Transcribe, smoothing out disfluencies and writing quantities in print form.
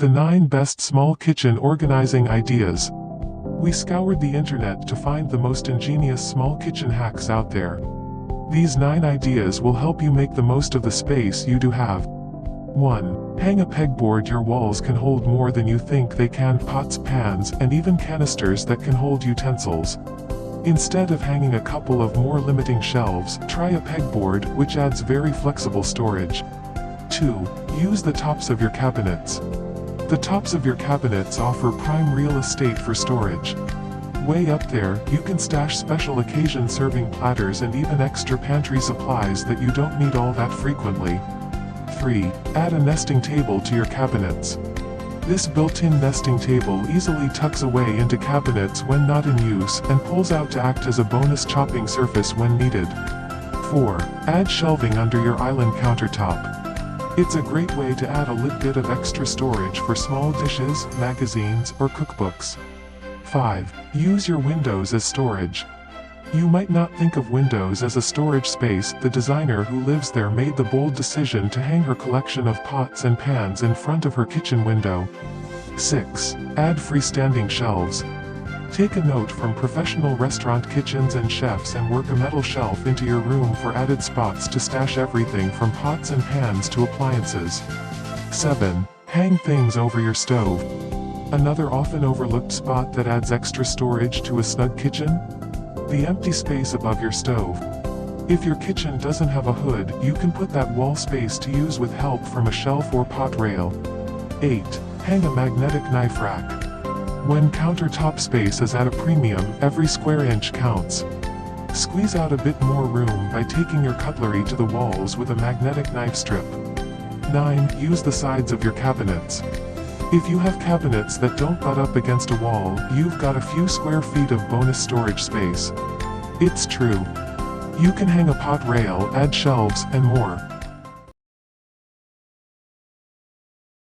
The 9 Best Small Kitchen Organizing Ideas. We scoured the internet to find the most ingenious small kitchen hacks out there. These 9 ideas will help you make the most of the space you do have. 1. Hang a pegboard. Your walls can hold more than you think they can. Pots, pans, and even canisters that can hold utensils. Instead of hanging a couple of more limiting shelves, try a pegboard, which adds very flexible storage. 2. Use the tops of your cabinets. The tops of your cabinets offer prime real estate for storage. Way up there, you can stash special occasion serving platters and even extra pantry supplies that you don't need all that frequently. 3. Add a nesting table to your cabinets. This built-in nesting table easily tucks away into cabinets when not in use and pulls out to act as a bonus chopping surface when needed. 4. Add shelving under your island countertop. It's a great way to add a little bit of extra storage for small dishes, magazines, or cookbooks. 5. Use your windows as storage. You might not think of windows as a storage space. The designer who lives there made the bold decision to hang her collection of pots and pans in front of her kitchen window. 6. Add freestanding shelves. Take a note from professional restaurant kitchens and chefs and work a metal shelf into your room for added spots to stash everything from pots and pans to appliances. 7. Hang things over your stove. Another often overlooked spot that adds extra storage to a snug kitchen? The empty space above your stove. If your kitchen doesn't have a hood, you can put that wall space to use with help from a shelf or pot rail. 8. Hang a magnetic knife rack. When countertop space is at a premium, every square inch counts. Squeeze out a bit more room by taking your cutlery to the walls with a magnetic knife strip. 9. Use the sides of your cabinets. If you have cabinets that don't butt up against a wall, you've got a few square feet of bonus storage space. It's true. You can hang a pot rail, add shelves, and more.